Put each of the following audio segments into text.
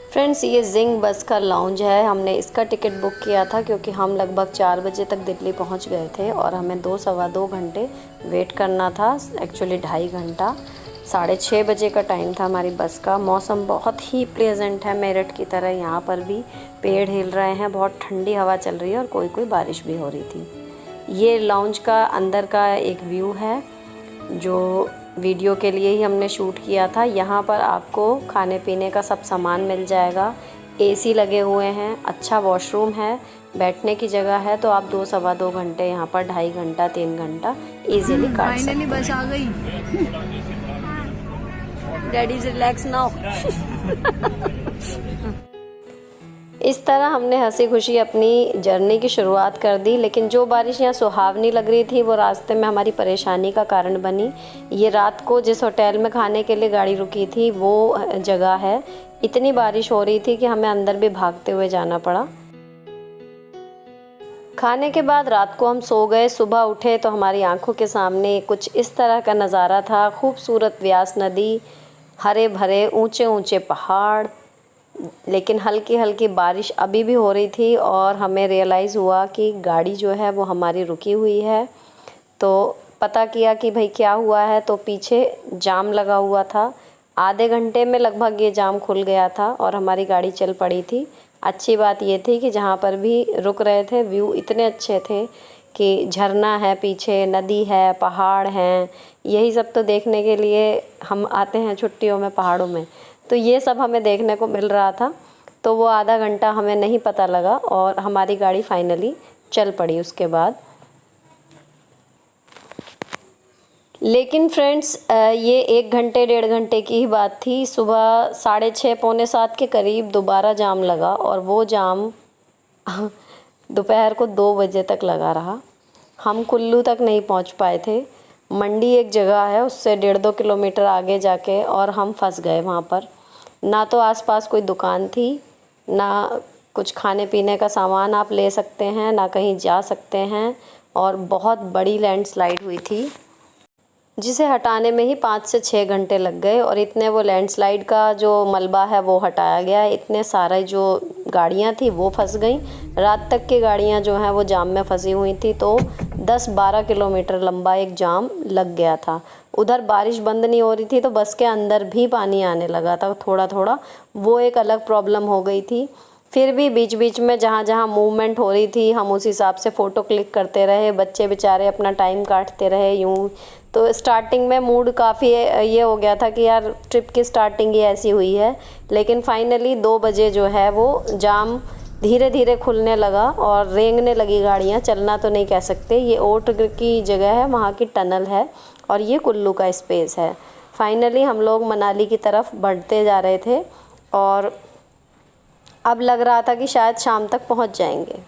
Friends, ये जिंग बस का लाउंज है। हमने इसका टिकट बुक किया था क्योंकि हम लगभग 4 बजे तक दिल्ली पहुंच गए थे और हमें 2-2.25 घंटे वेट करना था। एक्चुअली 2.5 घंटा। 6:30 बजे का टाइम था हमारी बस का। मौसम बहुत ही प्लेजेंट है, मेरठ की तरह यहाँ पर भी पेड़ हिल रहे हैं, बहुत ठंडी हवा चल रही है और कोई कोई बारिश भी हो रही थी। ये लाउंज का अंदर का एक व्यू है जो वीडियो के लिए ही हमने शूट किया था। यहाँ पर आपको खाने पीने का सब सामान मिल जाएगा। एसी लगे हुए हैं, अच्छा वॉशरूम है, बैठने की जगह है, तो आप 2-2.25 घंटे यहाँ पर 2.5 घंटा 3 घंटा इजीली काट सकते हैं। बस आ गई। Daddy relax now. इस तरह हमने हंसी खुशी अपनी जर्नी की शुरुआत कर दी। लेकिन जो बारिश यहाँ सुहावनी लग रही थी वो रास्ते में हमारी परेशानी का कारण बनी। ये रात को जिस होटल में खाने के लिए गाड़ी रुकी थी वो जगह है। इतनी बारिश हो रही थी कि हमें अंदर भी भागते हुए जाना पड़ा। खाने के बाद रात को हम सो गए। सुबह उठे तो हमारी आंखों के सामने कुछ इस तरह का नज़ारा था। खूबसूरत व्यास नदी, हरे भरे ऊंचे ऊंचे पहाड़, लेकिन हल्की हल्की बारिश अभी भी हो रही थी और हमें रियलाइज़ हुआ कि गाड़ी जो है वो हमारी रुकी हुई है। तो पता किया कि भाई क्या हुआ है, तो पीछे जाम लगा हुआ था। आधे घंटे में लगभग ये जाम खुल गया था और हमारी गाड़ी चल पड़ी थी। अच्छी बात ये थी कि जहाँ पर भी रुक रहे थे व्यू इतने अच्छे थे कि झरना है, पीछे नदी है, पहाड़ हैं। यही सब तो देखने के लिए हम आते हैं छुट्टियों में पहाड़ों में, तो ये सब हमें देखने को मिल रहा था। तो वो आधा घंटा हमें नहीं पता लगा और हमारी गाड़ी फाइनली चल पड़ी उसके बाद। लेकिन फ्रेंड्स, ये 1 घंटे 1.5 घंटे की ही बात थी। सुबह 6:30 पौने 7 के करीब दोबारा जाम लगा और वो जाम दोपहर को 2 बजे तक लगा रहा। हम कुल्लू तक नहीं पहुंच पाए थे। मंडी एक जगह है, उससे 1.5-2 किलोमीटर आगे जाके, और हम फंस गए वहाँ पर। ना तो आसपास कोई दुकान थी, ना कुछ खाने पीने का सामान आप ले सकते हैं, ना कहीं जा सकते हैं। और बहुत बड़ी लैंडस्लाइड हुई थी जिसे हटाने में ही 5 से 6 घंटे लग गए। और इतने वो लैंडस्लाइड का जो मलबा है वो हटाया गया, इतने सारे जो गाड़ियाँ थी वो फंस गई। रात तक की गाड़ियाँ जो हैं वो जाम में फंसी हुई थी। तो 10-12 किलोमीटर लंबा एक जाम लग गया था। उधर बारिश बंद नहीं हो रही थी तो बस के अंदर भी पानी आने लगा था थोड़ा थोड़ा, वो एक अलग प्रॉब्लम हो गई थी। फिर भी बीच बीच में जहाँ जहाँ मूवमेंट हो रही थी हम उस हिसाब से फ़ोटो क्लिक करते रहे। बच्चे बेचारे अपना टाइम काटते रहे यूँ। तो स्टार्टिंग में मूड काफ़ी ये हो गया था कि यार ट्रिप की स्टार्टिंग ही ऐसी हुई है। लेकिन फाइनली 2 बजे जो है वो जाम धीरे धीरे खुलने लगा और रेंगने लगी गाड़ियाँ। चलना तो नहीं कह सकते, ये ओट की जगह है, वहाँ की टनल है और ये कुल्लू का स्पेस है। फाइनली हम लोग मनाली की तरफ बढ़ते जा रहे थे और अब लग रहा था कि शायद शाम तक पहुंच जाएंगे।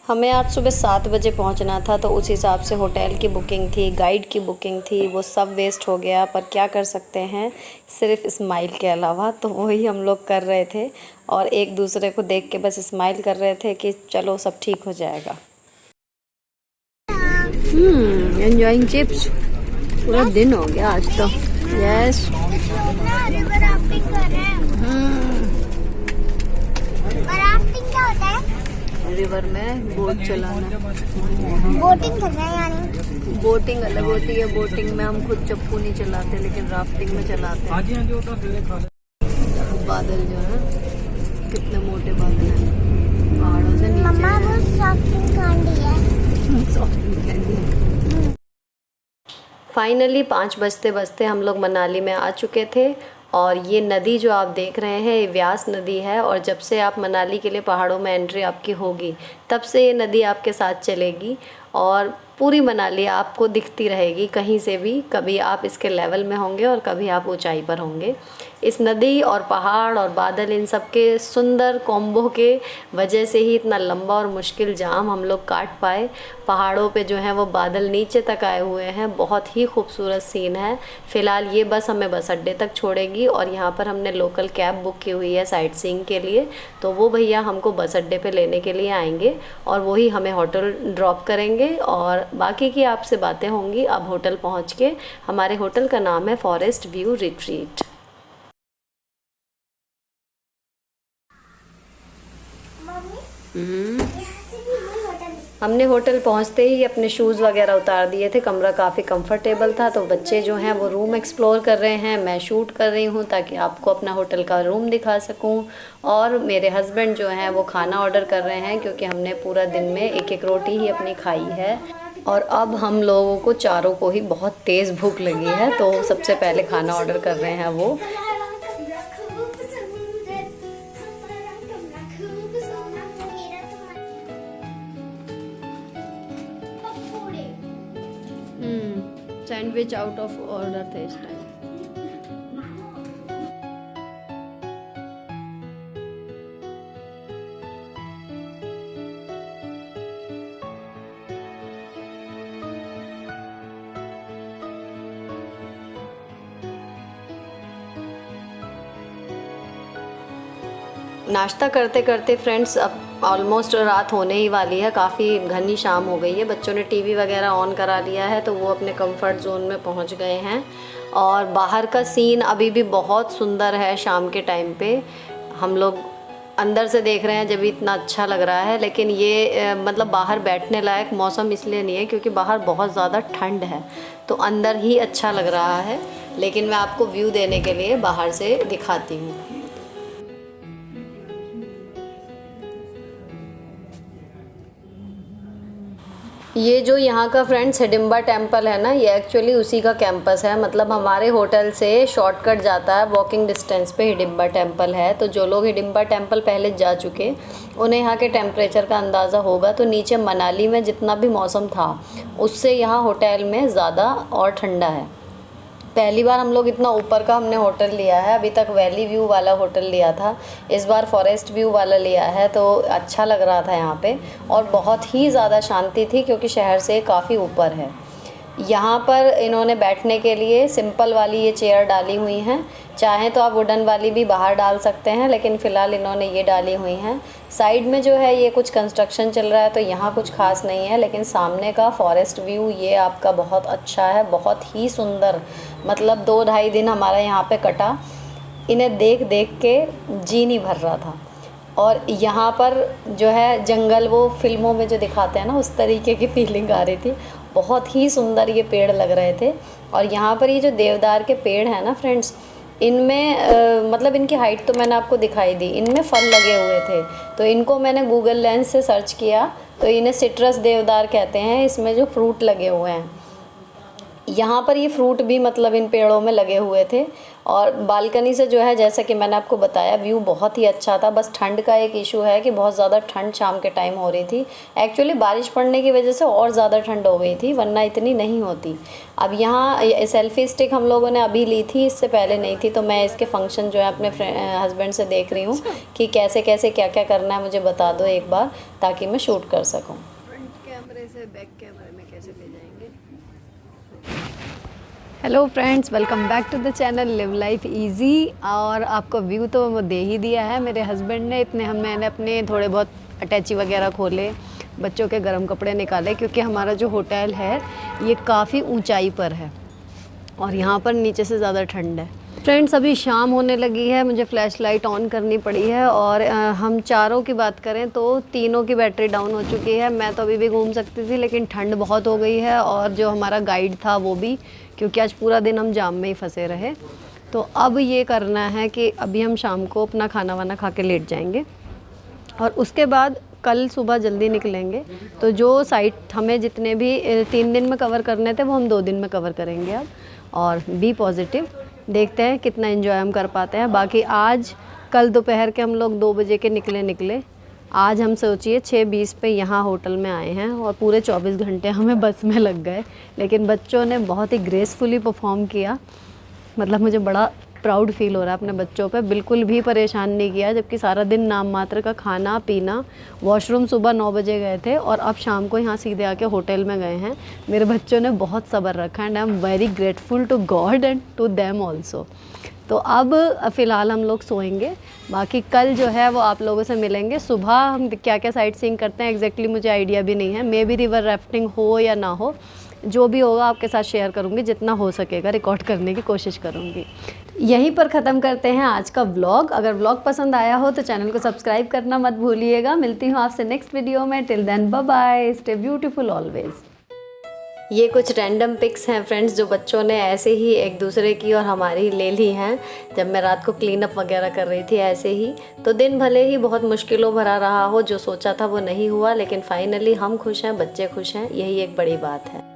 हमें आज सुबह 7 बजे पहुंचना था, तो उस हिसाब से होटल की बुकिंग थी, गाइड की बुकिंग थी, वो सब वेस्ट हो गया। पर क्या कर सकते हैं, सिर्फ स्माइल के अलावा। तो वही हम लोग कर रहे थे और एक दूसरे को देख के बस स्माइल कर रहे थे कि चलो सब ठीक हो जाएगा। Enjoying chips. पूरा दिन हो गया आज तो। यस, रिवर में बोट चलाना, बोटिंग कर रहे हैं यानी। बोटिंग अलग होती है। बोटिंग में हम खुद चप्पू नहीं चलाते, लेकिन राफ्टिंग में चलाते हैं। बादल जो है कितने मोटे बादल हैं पहाड़ों से नीचे। मम्मा वो सॉफ्ट कैंडी है। Soft candy. फाइनली 5 बजते बजते हम लोग मनाली में आ चुके थे। और ये नदी जो आप देख रहे हैं ये व्यास नदी है। और जब से आप मनाली के लिए पहाड़ों में एंट्री आपकी होगी तब से ये नदी आपके साथ चलेगी और पूरी मनाली आपको दिखती रहेगी कहीं से भी। कभी आप इसके लेवल में होंगे और कभी आप ऊंचाई पर होंगे। इस नदी और पहाड़ और बादल इन सब के सुंदर कॉम्बो के वजह से ही इतना लंबा और मुश्किल जाम हम लोग काट पाए। पहाड़ों पे जो है वो बादल नीचे तक आए हुए हैं, बहुत ही खूबसूरत सीन है। फ़िलहाल ये बस हमें बस अड्डे तक छोड़ेगी और यहाँ पर हमने लोकल कैब बुक की हुई है साइट सीइंग के लिए, तो वो भैया हमको बस अड्डे पे लेने के लिए आएंगे और वही हमें होटल ड्रॉप करेंगे और बाकी की आपसे बातें होंगी अब होटल पहुँच के। हमारे होटल का नाम है फॉरेस्ट व्यू रिट्रीट। हमने होटल पहुंचते ही अपने शूज़ वगैरह उतार दिए थे। कमरा काफ़ी कंफर्टेबल था, तो बच्चे जो हैं वो रूम एक्सप्लोर कर रहे हैं, मैं शूट कर रही हूं ताकि आपको अपना होटल का रूम दिखा सकूं। और मेरे हस्बैंड जो हैं वो खाना ऑर्डर कर रहे हैं क्योंकि हमने पूरा दिन में एक एक रोटी ही अपनी खाई है और अब हम लोगों को चारों को ही बहुत तेज़ भूख लगी है, तो सबसे पहले खाना ऑर्डर कर रहे हैं वो। सैंडविच आउट ऑफ ऑर्डर थे इस टाइम। नाश्ता करते करते फ्रेंड्स अब ऑलमोस्ट रात होने ही वाली है, काफ़ी घनी शाम हो गई है। बच्चों ने टीवी वगैरह ऑन करा लिया है तो वो अपने कंफर्ट जोन में पहुंच गए हैं और बाहर का सीन अभी भी बहुत सुंदर है। शाम के टाइम पे हम लोग अंदर से देख रहे हैं जब भी इतना अच्छा लग रहा है, लेकिन ये मतलब बाहर बैठने लायक मौसम इसलिए नहीं है क्योंकि बाहर बहुत ज़्यादा ठंड है, तो अंदर ही अच्छा लग रहा है। लेकिन मैं आपको व्यू देने के लिए बाहर से दिखाती हूँ। ये जो यहाँ का फ्रेंड्स हिडिंबा टेम्पल है ना, ये एक्चुअली उसी का कैंपस है। मतलब हमारे होटल से शॉर्टकट जाता है, वॉकिंग डिस्टेंस पे हिडिंबा टेम्पल है। तो जो लोग हिडिंबा टेम्पल पहले जा चुके उन्हें यहाँ के टेम्परेचर का अंदाज़ा होगा। तो नीचे मनाली में जितना भी मौसम था उससे यहाँ होटल में ज़्यादा और ठंडा है। पहली बार हम लोग इतना ऊपर का हमने होटल लिया है, अभी तक वैली व्यू वाला होटल लिया था, इस बार फॉरेस्ट व्यू वाला लिया है। तो अच्छा लग रहा था यहाँ पे और बहुत ही ज़्यादा शांति थी क्योंकि शहर से काफ़ी ऊपर है। यहाँ पर इन्होंने बैठने के लिए सिंपल वाली ये चेयर डाली हुई हैं, चाहें तो आप वुडन वाली भी बाहर डाल सकते हैं, लेकिन फ़िलहाल इन्होंने ये डाली हुई हैं। साइड में जो है ये कुछ कंस्ट्रक्शन चल रहा है तो यहाँ कुछ खास नहीं है, लेकिन सामने का फॉरेस्ट व्यू ये आपका बहुत अच्छा है, बहुत ही सुंदर। मतलब 2-2.5 दिन हमारा यहाँ पे कटा, इन्हें देख देख के जी नहीं भर रहा था। और यहाँ पर जो है जंगल वो फिल्मों में जो दिखाते हैं ना उस तरीके की फीलिंग आ रही थी। बहुत ही सुंदर ये पेड़ लग रहे थे। और यहाँ पर ये जो देवदार के पेड़ हैं ना फ्रेंड्स, इनमें मतलब इनकी हाइट तो मैंने आपको दिखाई दी, इनमें फल लगे हुए थे। तो इनको मैंने गूगल लेंस से सर्च किया तो इन्हें सिट्रस देवदार कहते हैं, इसमें जो फ्रूट लगे हुए हैं। यहाँ पर ये फ्रूट भी मतलब इन पेड़ों में लगे हुए थे। और बालकनी से जो है जैसा कि मैंने आपको बताया व्यू बहुत ही अच्छा था। बस ठंड का एक इशू है कि बहुत ज़्यादा ठंड शाम के टाइम हो रही थी। एक्चुअली बारिश पड़ने की वजह से और ज़्यादा ठंड हो गई थी, वरना इतनी नहीं होती। अब यहाँ सेल्फ़ी स्टिक हम लोगों ने अभी ली थी, इससे पहले नहीं थी। तो मैं इसके फंक्शन जो है अपने हस्बैंड से देख रही हूँ कि कैसे कैसे क्या क्या करना है, मुझे बता दो एक बार ताकि मैं शूट कर सकूँ। फ्रंट कैमरे से बैक कैमरे में कैसे ले जाएंगे। Hello friends, welcome back to the channel live life easy. और आपको व्यू तो वो दे ही दिया है मेरे हस्बैंड ने। मैंने अपने थोड़े बहुत अटैची वगैरह खोले, बच्चों के गर्म कपड़े निकाले, क्योंकि हमारा जो होटल है ये काफ़ी ऊंचाई पर है और यहाँ पर नीचे से ज़्यादा ठंड है। फ्रेंड्स अभी शाम होने लगी है, मुझे फ़्लैश लाइट ऑन करनी पड़ी है। और हम चारों की बात करें तो तीनों की बैटरी डाउन हो चुकी है। मैं तो अभी भी घूम सकती थी, लेकिन ठंड बहुत हो गई है और जो हमारा गाइड था वो भी, क्योंकि आज पूरा दिन हम जाम में ही फंसे रहे। तो अब ये करना है कि अभी हम शाम को अपना खाना वाना खा के लेट जाएंगे और उसके बाद कल सुबह जल्दी निकलेंगे। तो जो साइट हमें जितने भी 3 दिन में कवर करने थे वो हम 2 दिन में कवर करेंगे अब। और बी पॉजिटिव, देखते हैं कितना एंजॉय हम कर पाते हैं। बाकी आज कल दोपहर के हम लोग 2 बजे के निकले। आज हम सोचिए 6:20 पे यहाँ होटल में आए हैं और पूरे 24 घंटे हमें बस में लग गए। लेकिन बच्चों ने बहुत ही ग्रेसफुली परफॉर्म किया, मतलब मुझे बड़ा प्राउड फील हो रहा है अपने बच्चों पे, बिल्कुल भी परेशान नहीं किया, जबकि सारा दिन नाम मात्र का खाना पीना, वॉशरूम सुबह 9 बजे गए थे और अब शाम को यहाँ सीधे आके होटल में गए हैं। मेरे बच्चों ने बहुत सब्र रखा and I am very grateful to God and to them also. तो अब फ़िलहाल हम लोग सोएंगे, बाकी कल जो है वो आप लोगों से मिलेंगे। सुबह हम क्या क्या साइट सीइंग करते हैं एग्जैक्टली मुझे आइडिया भी नहीं है, मे बी रिवर राफ्टिंग हो या ना हो, जो भी होगा आपके साथ शेयर करूँगी, जितना हो सकेगा रिकॉर्ड करने की कोशिश करूँगी। यहीं पर ख़त्म करते हैं आज का व्लॉग। अगर व्लॉग पसंद आया हो तो चैनल को सब्सक्राइब करना मत भूलिएगा। मिलती हूँ आपसे नेक्स्ट वीडियो में। Till then bye bye, stay beautiful always. ये कुछ रैंडम पिक्स हैं फ्रेंड्स, जो बच्चों ने ऐसे ही एक दूसरे की और हमारी ले ली हैं जब मैं रात को क्लीन अप वगैरह कर रही थी ऐसे ही। तो दिन भले ही बहुत मुश्किलों भरा रहा हो, जो सोचा था वो नहीं हुआ, लेकिन फाइनली हम खुश हैं, बच्चे खुश हैं, यही एक बड़ी बात है।